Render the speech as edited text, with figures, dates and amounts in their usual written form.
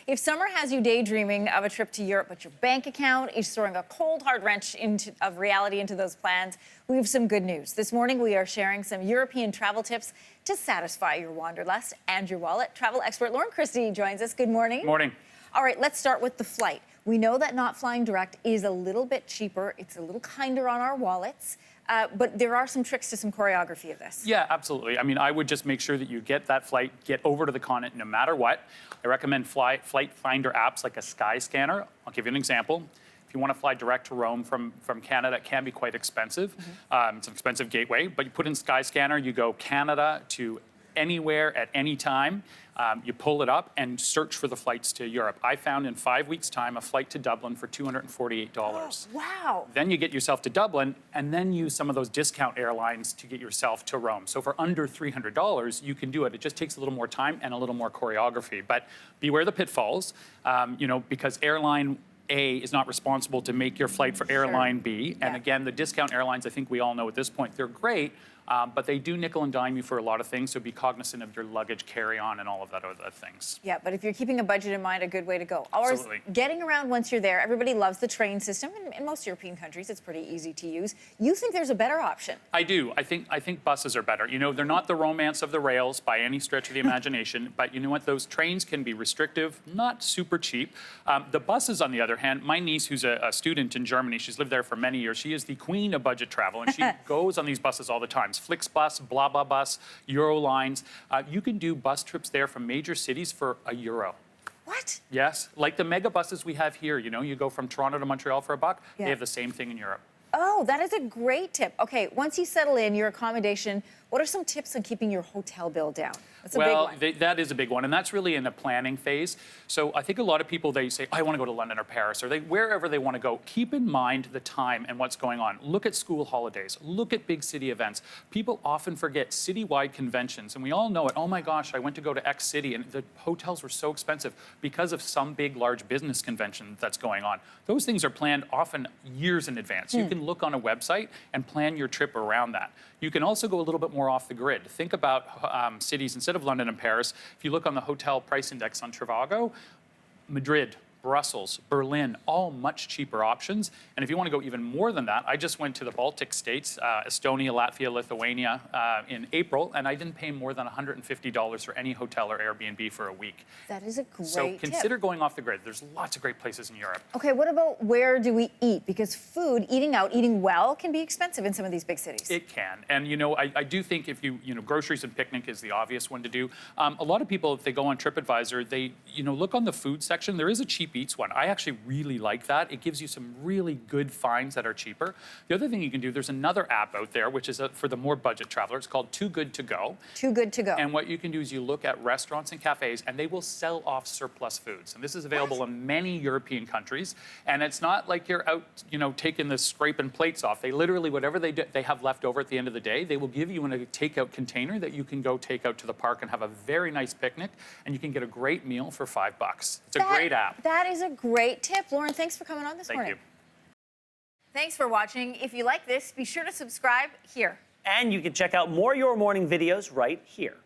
If summer has you daydreaming of a trip to Europe, but your bank account is throwing a cold, hard wrench of reality into those plans, we have some good news. This morning, we are sharing some European travel tips to satisfy your wanderlust and your wallet. Travel expert Lauren Christie joins us. Good morning. Morning. All right, let's start with the flight. We know that not flying direct is a little bit cheaper. It's a little kinder on our wallets. But there are some tricks to some choreography of this. Yeah, absolutely. I mean, I would just make sure that you get that flight, get over to the continent no matter what. I recommend flight finder apps like a Skyscanner. I'll give you an example. If you want to fly direct to Rome from Canada, it can be quite expensive. It's an expensive gateway, but you put in Skyscanner, you go Canada to anywhere at any time. You pull it up and search for the flights to Europe. I found in 5 weeks' time a flight to Dublin for $248. Oh, wow. Then you get yourself to Dublin and then use some of those discount airlines to get yourself to Rome. So for under $300, you can do it. It just takes a little more time and a little more choreography. But beware the pitfalls, because airline A is not responsible to make your flight for airline B. And again, the discount airlines, I think we all know at this point, they're great, but they do nickel and dime you for a lot of things, so be cognizant of your luggage carry-on and all of that other things. Yeah, but if you're keeping a budget in mind, a good way to go. Ours, Absolutely. Getting around once you're there, everybody loves the train system. In most European countries, it's pretty easy to use. You think there's a better option? I do. I think buses are better. You know, they're not the romance of the rails by any stretch of the imagination, but you know what? Those trains can be restrictive, not super cheap. The buses, on the other hand, my niece, who's a student in Germany, she's lived there for many years, she is the queen of budget travel, and she goes on these buses all the time. Flixbus, Blah Blah Bus, Eurolines. You can do bus trips there from major cities for €1. What? Yes, like the mega buses we have here. You know, you go from Toronto to Montreal for $1. Yeah. They have the same thing in Europe. Oh, that is a great tip. Okay, once you settle in your accommodation, what are some tips on keeping your hotel bill down? That's a big one. That is a big one, and that's really in the planning phase. So I think a lot of people, they say, I want to go to London or Paris, or wherever they want to go. Keep in mind the time and what's going on. Look at school holidays. Look at big city events. People often forget citywide conventions, and we all know it. Oh my gosh, I went to go to X city, and the hotels were so expensive because of some big, large business convention that's going on. Those things are planned often years in advance. You can look on a website and plan your trip around that. You can also go a little bit more off the grid. Think about cities instead of London and Paris. If you look on the hotel price index on Trivago, Madrid, Brussels, Berlin, all much cheaper options. And if you want to go even more than that, I just went to the Baltic states, Estonia, Latvia, Lithuania in April, and I didn't pay more than $150 for any hotel or Airbnb for a week. That is a great So consider going off the grid. There's lots of great places in Europe. Okay, what about where do we eat? Because food, eating out, eating well can be expensive in some of these big cities. It can. And, I do think if groceries and picnic is the obvious one to do. A lot of people, if they go on TripAdvisor, they, look on the food section. There is a cheap eats one. I actually really like that. It gives you some really good finds that are cheaper. The other thing you can do, there's another app out there, which is for the more budget traveler. It's called Too Good to Go. Too Good to Go. And what you can do is you look at restaurants and cafes, and they will sell off surplus foods. And this is available in many European countries. And it's not like you're out, taking the scraping plates off. They literally, whatever they have left over at the end of the day, they will give you in a takeout container that you can go take out to the park and have a very nice picnic, and you can get a great meal for $5. It's a great app. That is a great tip. Lauren, thanks for coming on this morning. Thank you. Thanks for watching. If you like this, be sure to subscribe here. And you can check out more Your Morning videos right here.